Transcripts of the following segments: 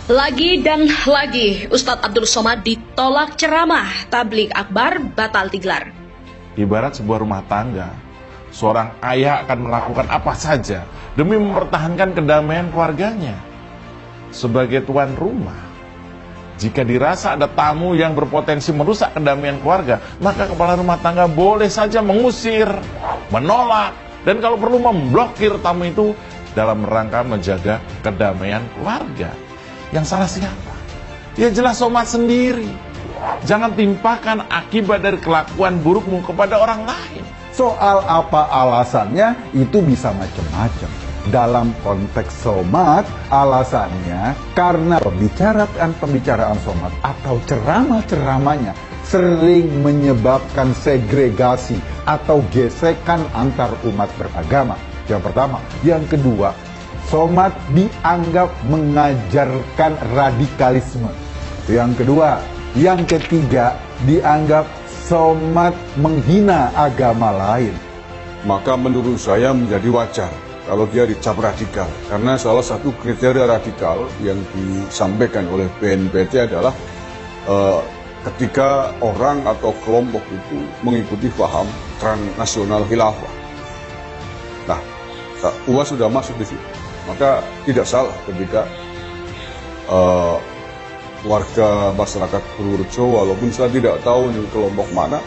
Lagi dan lagi, Ustadz Abdul Somad ditolak ceramah, tablik akbar batal digelar. Ibarat sebuah rumah tangga, seorang ayah akan melakukan apa saja demi mempertahankan kedamaian keluarganya. Sebagai tuan rumah, jika dirasa ada tamu yang berpotensi merusak kedamaian keluarga, maka kepala rumah tangga boleh saja mengusir, menolak, dan kalau perlu memblokir tamu itu dalam rangka menjaga kedamaian keluarga. Yang salah siapa? Ya jelas somad sendiri. Jangan timpakan akibat dari kelakuan burukmu kepada orang lain. Soal apa alasannya itu bisa macam-macam. Dalam konteks somad, alasannya karena pembicaraan somad atau ceramah-ceramahnya sering menyebabkan segregasi atau gesekan antar umat beragama. Yang pertama. Yang kedua, somad dianggap mengajarkan radikalisme. Yang kedua. Yang ketiga, dianggap somad menghina agama lain. Maka menurut saya menjadi wajar kalau dia dicap radikal. Karena salah satu kriteria radikal yang disampaikan oleh BNPT adalah ketika orang atau kelompok itu mengikuti paham transnasional khilafah. Nah, UAS sudah masuk di situ. Maka tidak salah ketika warga masyarakat Purworejo, walaupun saya tidak tahu ini kelompok mana,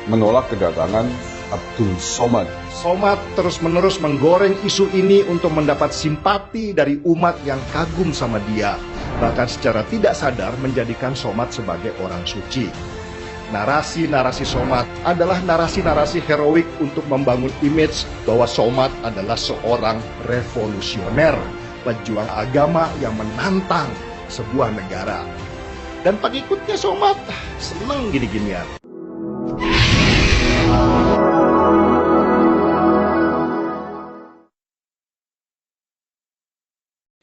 menolak kedatangan Abdul Somad. Somad terus-menerus menggoreng isu ini untuk mendapat simpati dari umat yang kagum sama dia. Bahkan secara tidak sadar menjadikan Somad sebagai orang suci. Narasi-narasi Somad adalah narasi-narasi heroik untuk membangun image bahwa Somad adalah seorang revolusioner, pejuang agama yang menantang sebuah negara. Dan pengikutnya Somad seneng gini-ginian.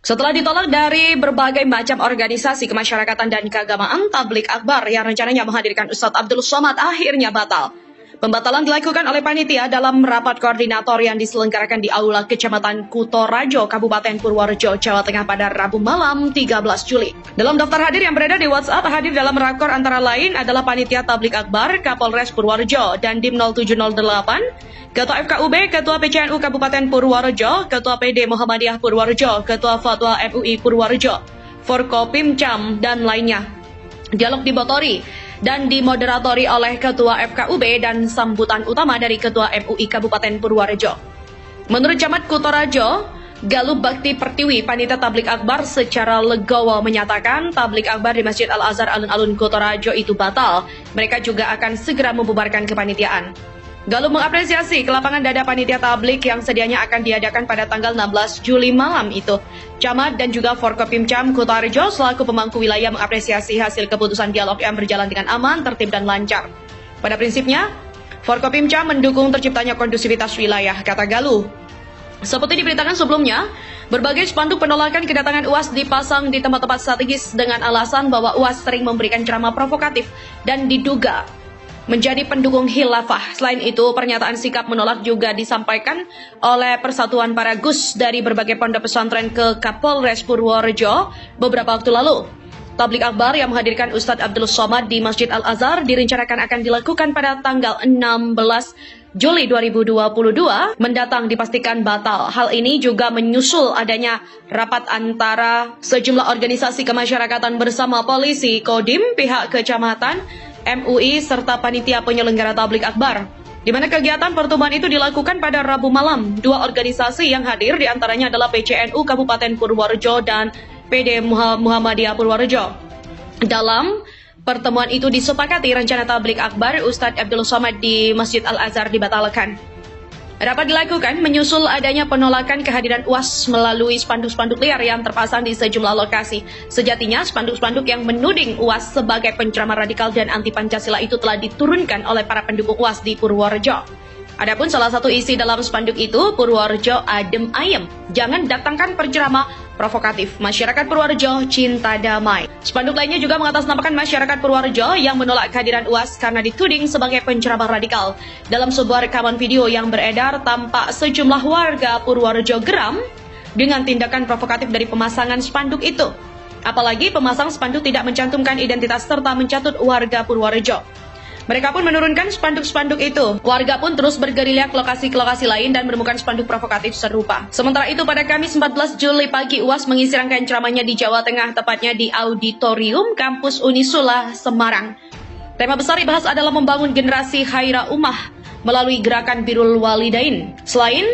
Setelah ditolak dari berbagai macam organisasi kemasyarakatan dan keagamaan, tablik akbar yang rencananya menghadirkan Ustadz Abdul Somad akhirnya batal. Pembatalan dilakukan oleh panitia dalam rapat koordinator yang diselenggarakan di Aula Kecamatan Kutorajo, Kabupaten Purworejo, Jawa Tengah pada Rabu malam 13 Juli. Dalam daftar hadir yang beredar di WhatsApp, hadir dalam rakor antara lain adalah panitia tablik akbar, Kapolres Purworejo, dan Dim 0708, Ketua FKUB, Ketua PCNU Kabupaten Purworejo, Ketua PD Muhammadiyah Purworejo, Ketua Fatwa MUI Purworejo, Forkopimcam, dan lainnya. Dialog dimotori dan dimoderatori oleh Ketua FKUB dan sambutan utama dari Ketua MUI Kabupaten Purworejo. Menurut Camat Kutorajo, Galuh Bakti Pertiwi, panitia tablik akbar secara legowo menyatakan tablik akbar di Masjid Al-Azhar Alun-Alun Kutorajo itu batal. Mereka juga akan segera membubarkan kepanitiaan. Galuh mengapresiasi kelapangan dada panitia tablik yang sedianya akan diadakan pada tanggal 16 Juli malam itu. Camat dan juga Forkopimcam Kutorajo selaku pemangku wilayah mengapresiasi hasil keputusan dialog yang berjalan dengan aman, tertib, dan lancar. Pada prinsipnya, Forkopimcam mendukung terciptanya kondusivitas wilayah, kata Galuh. Seperti diberitakan sebelumnya, berbagai spanduk penolakan kedatangan UAS dipasang di tempat-tempat strategis dengan alasan bahwa UAS sering memberikan ceramah provokatif dan diduga menjadi pendukung khilafah. Selain itu, pernyataan sikap menolak juga disampaikan oleh Persatuan Para Gus dari berbagai pondok pesantren ke Kapolres Purworejo beberapa waktu lalu. Tablik akbar yang menghadirkan Ustadz Abdul Somad di Masjid Al-Azhar direncanakan akan dilakukan pada tanggal 16 Juli 2022 mendatang dipastikan batal. Hal ini juga menyusul adanya rapat antara sejumlah organisasi kemasyarakatan bersama polisi, Kodim, pihak kecamatan, MUI, serta panitia penyelenggara tablik akbar, di mana kegiatan pertemuan itu dilakukan pada Rabu malam. Dua organisasi yang hadir diantaranya adalah PCNU Kabupaten Purworejo dan PD Muhammadiyah Purworejo. Dalam pertemuan itu disepakati rencana tablik akbar Ustadz Abdul Somad di Masjid Al-Azhar dibatalkan. Rapat dilakukan menyusul adanya penolakan kehadiran UAS melalui spanduk-spanduk liar yang terpasang di sejumlah lokasi. Sejatinya, spanduk-spanduk yang menuding UAS sebagai penceramah radikal dan anti-Pancasila itu telah diturunkan oleh para pendukung UAS di Purworejo. Adapun salah satu isi dalam spanduk itu, Purworejo adem ayem, jangan datangkan penceramah provokatif. Masyarakat Purworejo cinta damai. Spanduk lainnya juga mengatasnamakan masyarakat Purworejo yang menolak kehadiran UAS karena dituding sebagai penceramah radikal. Dalam sebuah rekaman video yang beredar, tampak sejumlah warga Purworejo geram dengan tindakan provokatif dari pemasangan spanduk itu. Apalagi pemasang spanduk tidak mencantumkan identitas serta mencatut warga Purworejo. Mereka pun menurunkan spanduk-spanduk itu. Warga pun terus bergerilya ke lokasi-lokasi lain dan menemukan spanduk provokatif serupa. Sementara itu pada Kamis 14 Juli pagi, UAS mengisi rangkaian ceramahnya di Jawa Tengah, tepatnya di Auditorium Kampus Unisula, Semarang. Tema besar dibahas adalah membangun generasi khaira ummah melalui gerakan Birrul Walidain. Selain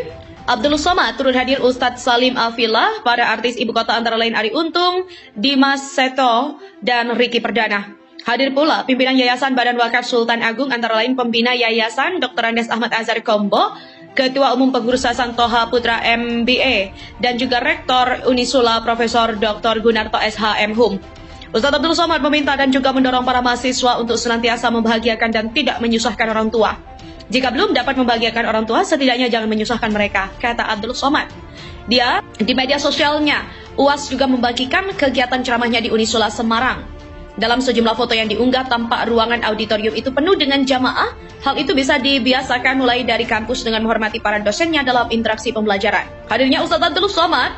Abdul Somad, turut hadir Ustadz Salim Afillah, para artis ibu kota antara lain Arie Untung, Dimas Seto, dan Ricky Perdana. Hadir pula pimpinan Yayasan Badan Wakaf Sultan Agung antara lain pembina Yayasan Dr. Andes Ahmad Azhar Kombo, Ketua Umum Pengurus Yayasan Toha Putra MBA, dan juga Rektor Unisula Profesor Dr. Gunarto SH.M. Hum. Ustadz Abdul Somad meminta dan juga mendorong para mahasiswa untuk senantiasa membahagiakan dan tidak menyusahkan orang tua. Jika belum dapat membahagiakan orang tua, setidaknya jangan menyusahkan mereka, kata Abdul Somad. Dia di media sosialnya, UAS juga membagikan kegiatan ceramahnya di Unisula Semarang. Dalam sejumlah foto yang diunggah, tampak ruangan auditorium itu penuh dengan jamaah. Hal itu bisa dibiasakan mulai dari kampus dengan menghormati para dosennya dalam interaksi pembelajaran. Hadirnya Ustadz Abdul Somad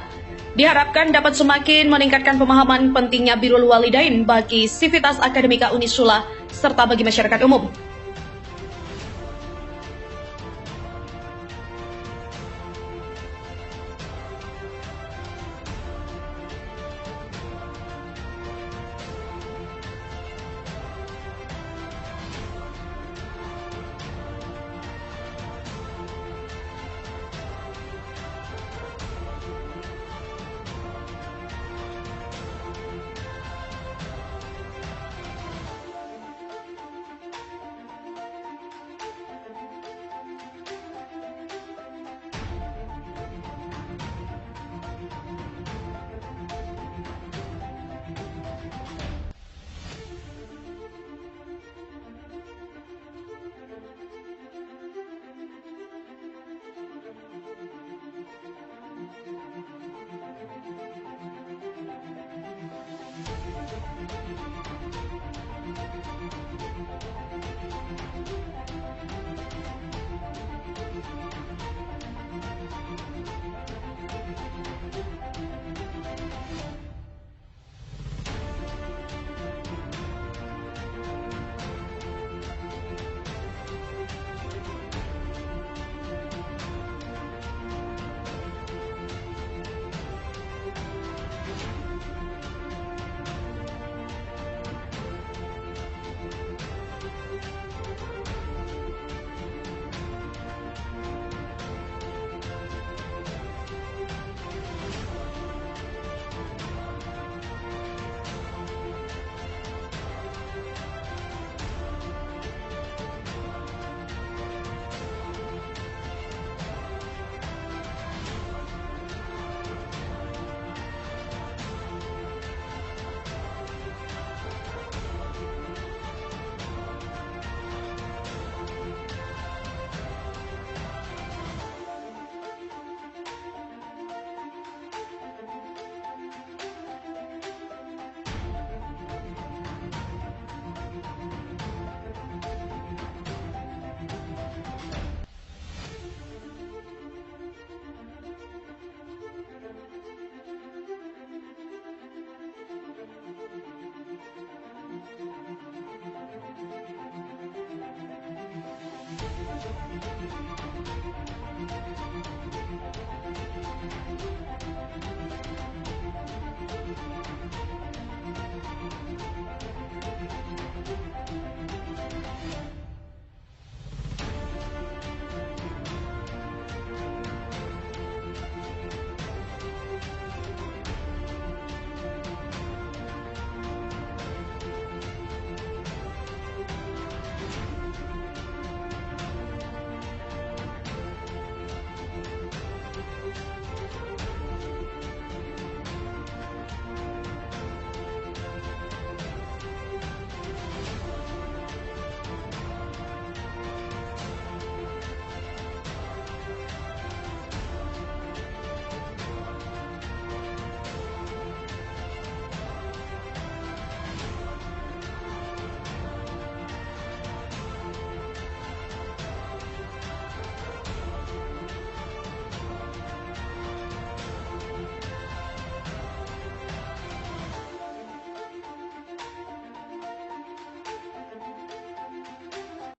diharapkan dapat semakin meningkatkan pemahaman pentingnya Birrul Walidain bagi sivitas akademika Unisula serta bagi masyarakat umum.